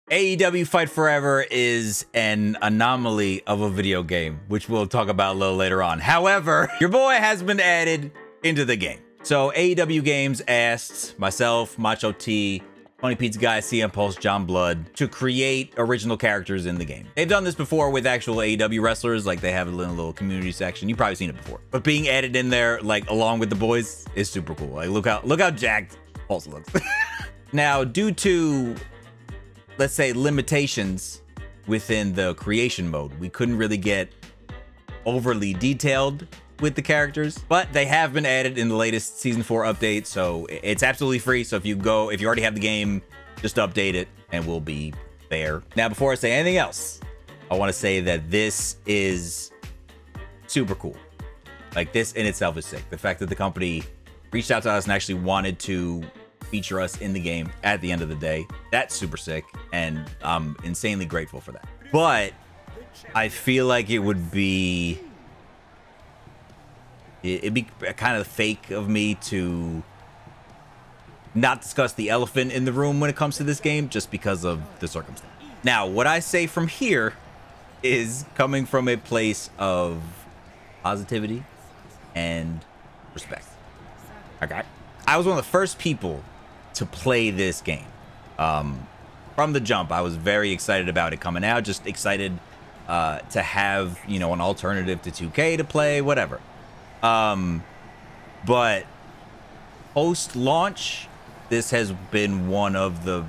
AEW Fight Forever is an anomaly of a video game, which we'll talk about a little later on. However, your boy has been added into the game. So AEW Games asked myself, Macho T, Funny Pizza Guy, CM Pulse, John Blood to create original characters in the game. They've done this before with actual AEW wrestlers, like they have a little community section. You've probably seen it before. But being added in there, like along with the boys, is super cool. Like look how jacked Pulse looks. Now, due to, let's say, limitations within the creation mode, we couldn't really get overly detailed with the characters, but they have been added in the latest season 4 update, so it's absolutely free. So if you already have the game, just update it and we'll be there. Now, before I say anything else, I want to say that this is super cool. Like, this in itself is sick. The fact that the company reached out to us and actually wanted to feature us in the game at the end of the day, that's super sick, and I'm insanely grateful for that. But I feel like it'd be kind of fake of me to not discuss the elephant in the room when it comes to this game, just because of the circumstance. Now, what I say from here is coming from a place of positivity and respect. Okay, I was one of the first people to play this game. From the jump, I was very excited about it coming out, just excited to have, you know, an alternative to 2K to play, whatever. But post-launch, this has been one of the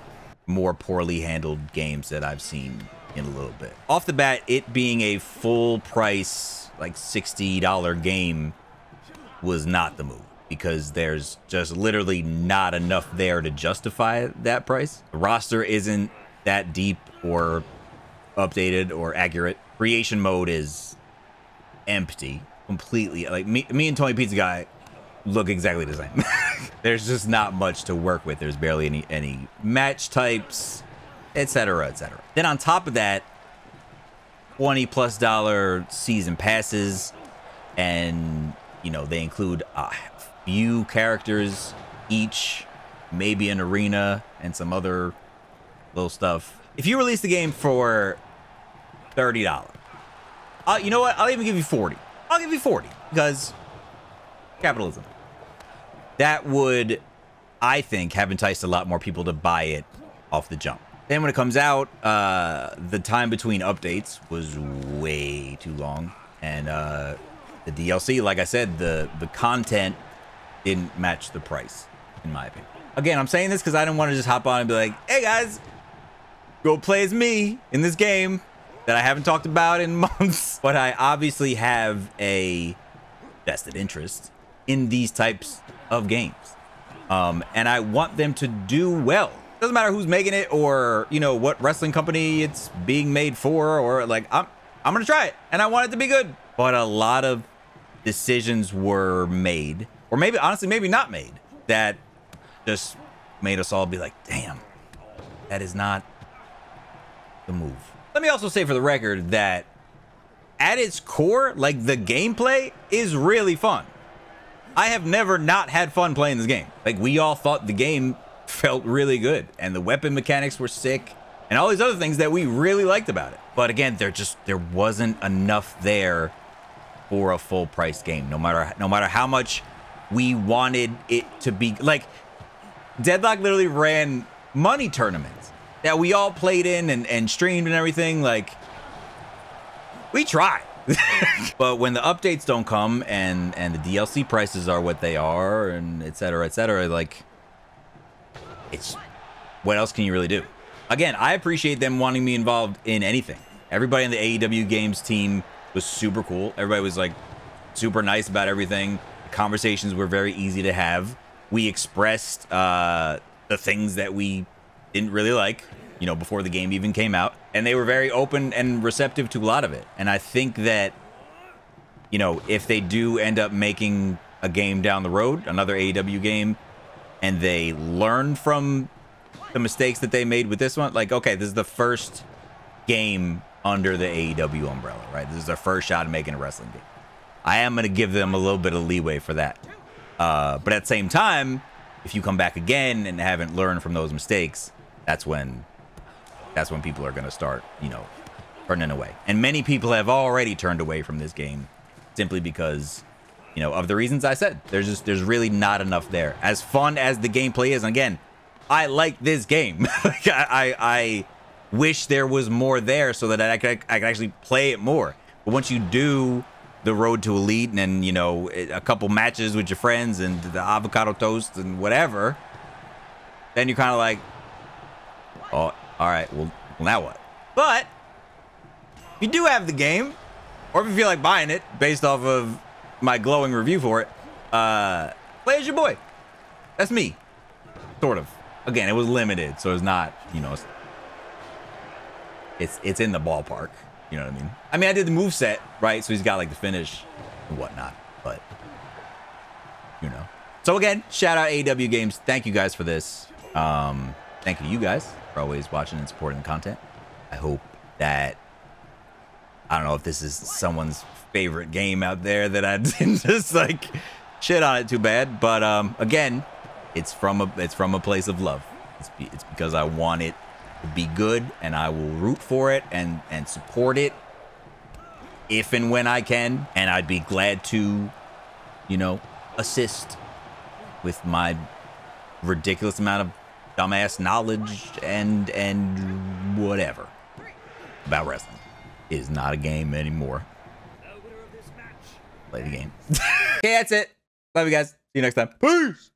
more poorly handled games that I've seen in a little bit. Off the bat, it being a full price, like $60 game was not the move, because there's just literally not enough there to justify that price. The roster isn't that deep or updated or accurate. Creation mode is empty completely. Like me and Tony Pizza Guy look exactly the same. There's just not much to work with. There's barely any match types, etc., etc. Then on top of that, $20+ season passes, and you know, they include a few characters each, maybe an arena and some other little stuff. If you release the game for $30, you know what? I'll even give you 40. I'll give you 40, because capitalism. That would, I think, have enticed a lot more people to buy it off the jump. Then when it comes out, the time between updates was way too long, and the DLC, like I said, the content didn't match the price, in my opinion. Again, I'm saying this because I didn't want to just hop on and be like, hey guys, go play as me in this game that I haven't talked about in months. But I obviously have a vested interest in these types of games, and I want them to do well. Doesn't matter who's making it, or you know, what wrestling company it's being made for, or like I'm gonna try it and I want it to be good. But a lot of decisions were made, or maybe honestly maybe not made, that just made us all be like, damn, that is not the move. Let me also say for the record that at its core, like, the gameplay is really fun. I have never not had fun playing this game. Like, we all thought the game felt really good, and the weapon mechanics were sick, and all these other things that we really liked about it. But again, there wasn't enough there for a full price game. No matter how much we wanted it to be. Like, Deadlock literally ran money tournaments that we all played in and streamed and everything. Like, we tried. But when the updates don't come and the DLC prices are what they are, and etc., like, it's, what else can you really do? Again, I appreciate them wanting me involved in anything. Everybody in the AEW Games team was super cool. Everybody was like super nice about everything. The conversations were very easy to have. We expressed the things that we didn't really like, you know, before the game even came out, and they were very open and receptive to a lot of it. And I think that, you know, if they do end up making a game down the road, another AEW game, and they learn from the mistakes that they made with this one, like, okay, this is the first game under the AEW umbrella, right? This is their first shot at making a wrestling game. I am going to give them a little bit of leeway for that. But at the same time, if you come back again and haven't learned from those mistakes, that's when that's when people are going to start, you know, turning away. And many people have already turned away from this game simply because, you know, of the reasons I said. There's really not enough there. As fun as the gameplay is, and again, I like this game. I wish there was more there so that I could actually play it more. But once you do the road to elite and then, you know, a couple matches with your friends and the avocado toast and whatever, then you're kind of like, oh, all right, well, now what? But if you do have the game, or if you feel like buying it based off of my glowing review for it, play as your boy. That's me, sort of. Again, it was limited, so it's not, you know, it's in the ballpark. You know what I mean? I mean, I did the moveset, right? So he's got like the finish and whatnot, but you know. So again, shout out AEW Games. Thank you guys for this. Thank you guys for always watching and supporting the content. I hope that, I don't know if this is someone's favorite game out there that I didn't just like shit on it too bad, but again, it's from a place of love. It's because I want it to be good, and I will root for it and support it if and when I can, and I'd be glad to, you know, assist with my ridiculous amount of dumbass knowledge and whatever about wrestling. It is not a game anymore. Play the game. Okay, that's it. Love you guys. See you next time. Peace.